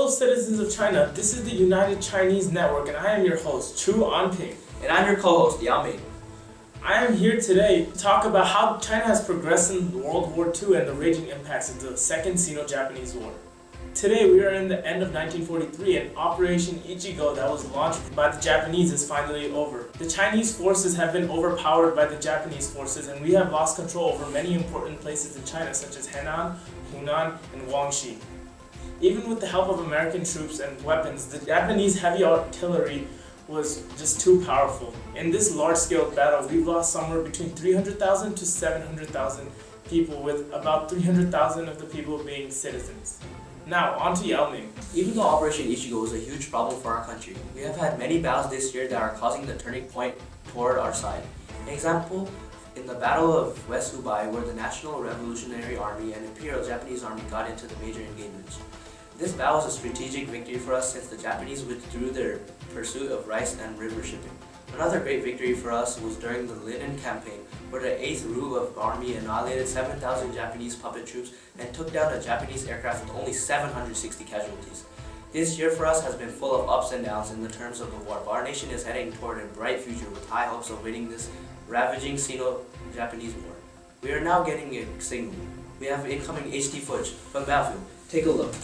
Hello citizens of China, this is the United Chinese Network and I am your host, Chu Anping. And I'm your co-host, Yami. I am here today to talk about how China has progressed in World War II and the raging impacts of the Second Sino-Japanese War. Today we are in the end of 1943 and Operation Ichigo that was launched by the Japanese is finally over. The Chinese forces have been overpowered by the Japanese forces and we have lost control over many important places in China such as Henan, Hunan, and Guangxi. Even with the help of American troops and weapons, the Japanese heavy artillery was just too powerful. In this large-scale battle, we've lost somewhere between 300,000 to 700,000 people, with about 300,000 of the people being citizens. Now, on to Yao Ming. Even though Operation Ichigo was a huge problem for our country, we have had many battles this year that are causing the turning point toward our side. An example, in the Battle of West Hubei, where the National Revolutionary Army and Imperial Japanese Army got into the major engagements. This battle was a strategic victory for us since the Japanese withdrew their pursuit of rice and river shipping. Another great victory for us was during the Linen Campaign, where the 8th Ru of Army annihilated 7,000 Japanese puppet troops and took down a Japanese aircraft with only 760 casualties. This year for us has been full of ups and downs in the terms of the war, but our nation is heading toward a bright future with high hopes of winning this ravaging Sino-Japanese war. We are now getting a signal. We have incoming HD footage from battlefield. Take a look.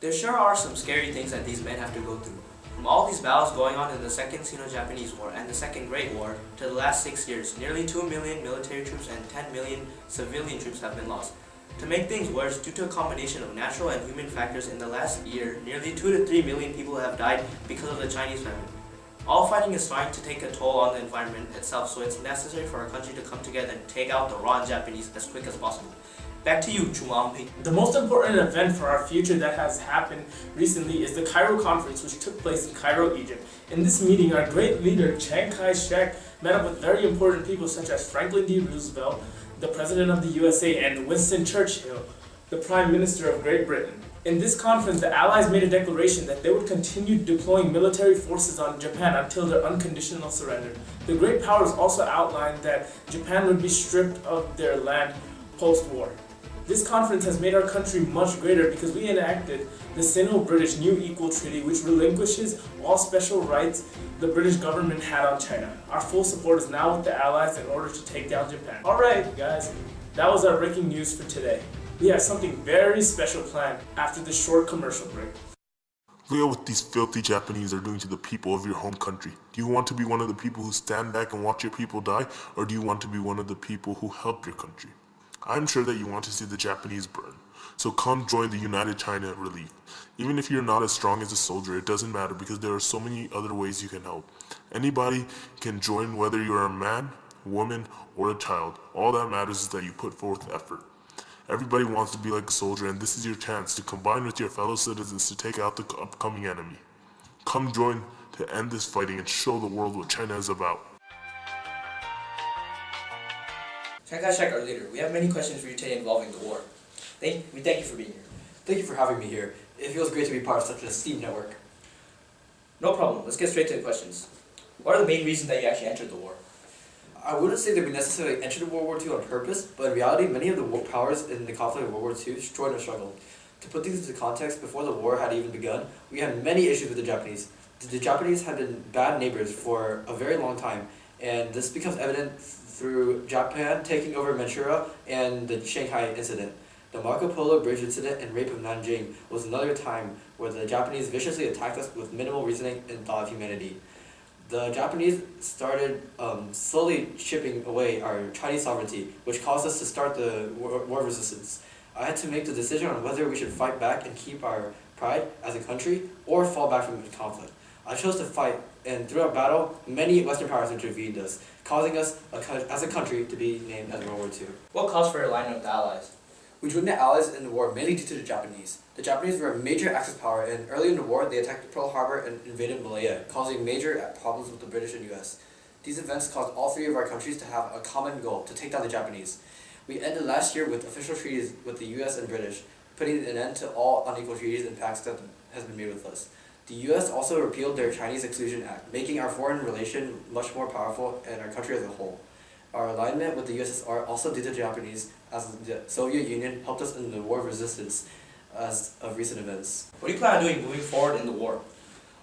There sure are some scary things that these men have to go through. From all these battles going on in the Second Sino-Japanese War and the Second Great War to the last 6 years, nearly 2 million military troops and 10 million civilian troops have been lost. To make things worse, due to a combination of natural and human factors in the last year, nearly 2 to 3 million people have died because of the Chinese famine. All fighting is starting to take a toll on the environment itself, so it's necessary for our country to come together and take out the raw Japanese as quick as possible. Back to you, Chu Anping. The most important event for our future that has happened recently is the Cairo Conference, which took place in Cairo, Egypt. In this meeting, our great leader, Chiang Kai-shek, met up with very important people such as Franklin D. Roosevelt, the President of the USA, and Winston Churchill, the Prime Minister of Great Britain. In this conference, the Allies made a declaration that they would continue deploying military forces on Japan until their unconditional surrender. The great powers also outlined that Japan would be stripped of their land post-war. This conference has made our country much greater because we enacted the Sino-British New Equal Treaty, which relinquishes all special rights the British government had on China. Our full support is now with the Allies in order to take down Japan. Alright guys, that was our breaking news for today. We have something very special planned after this short commercial break. Look at what these filthy Japanese are doing to the people of your home country. Do you want to be one of the people who stand back and watch your people die, or do you want to be one of the people who help your country? I'm sure that you want to see the Japanese burn, so come join the United China Relief. Even if you're not as strong as a soldier, it doesn't matter because there are so many other ways you can help. Anybody can join, whether you're a man, woman, or a child. All that matters is that you put forth effort. Everybody wants to be like a soldier, and this is your chance to combine with your fellow citizens to take out the upcoming enemy. Come join to end this fighting and show the world what China is about. Chiang Kai-shek, our leader, we have many questions for you today involving the war. We thank you for being here. Thank you for having me here. It feels great to be part of such an esteemed network. No problem. Let's get straight to the questions. What are the main reasons that you actually entered the war? I wouldn't say that we necessarily entered World War II on purpose, but in reality, many of the powers in the conflict of World War II joined our struggle. To put things into context, before the war had even begun, we had many issues with the Japanese. The Japanese had been bad neighbors for a very long time, and this becomes evident through Japan taking over Manchuria and the Shanghai incident. The Marco Polo Bridge incident and rape of Nanjing was another time where the Japanese viciously attacked us with minimal reasoning and thought of humanity. The Japanese started slowly chipping away our Chinese sovereignty, which caused us to start the war resistance. I had to make the decision on whether we should fight back and keep our pride as a country, or fall back from the conflict. I chose to fight, and throughout battle, many Western powers intervened us, causing us as a country to be named as World War II. What caused for your alignment with the Allies? We joined the Allies in the war mainly due to the Japanese. The Japanese were a major Axis power, and early in the war they attacked Pearl Harbor and invaded Malaya, causing major problems with the British and US. These events caused all three of our countries to have a common goal, to take down the Japanese. We ended last year with official treaties with the US and British, putting an end to all unequal treaties and pacts that has been made with us. The US also repealed their Chinese Exclusion Act, making our foreign relation much more powerful and our country as a whole. Our alignment with the USSR also due to the Japanese, as the Soviet Union helped us in the war of resistance as of recent events. What do you plan on doing moving forward in the war?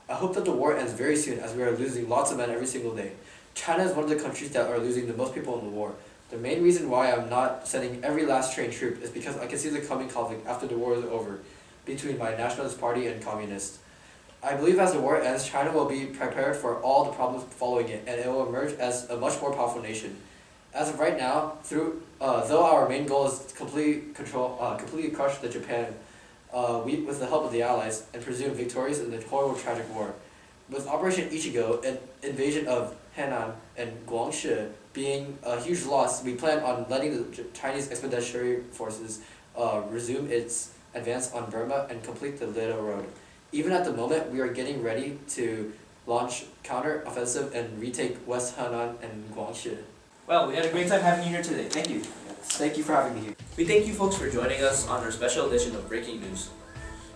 I hope that the war ends very soon, as we are losing lots of men every single day. China is one of the countries that are losing the most people in the war. The main reason why I'm not sending every last trained troop is because I can see the coming conflict after the war is over between my nationalist party and communists. I believe as the war ends, China will be prepared for all the problems following it, and it will emerge as a much more powerful nation. As of right now, though our main goal is to completely crush the Japan, with the help of the Allies, and presume victorious in the horrible tragic war. With Operation Ichigo, an invasion of Henan and Guangxi being a huge loss, we plan on letting the Chinese Expeditionary Forces resume its advance on Burma and complete the Little Road. Even at the moment, we are getting ready to launch counter-offensive and retake West Henan and Guangxi. Well, we had a great time having you here today. Thank you. Thank you for having me here. We thank you folks for joining us on our special edition of Breaking News.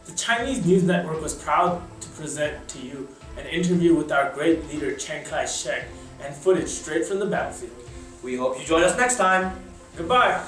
The Chinese News Network was proud to present to you an interview with our great leader Chiang Kai-shek and footage straight from the battlefield. We hope you join us next time. Goodbye!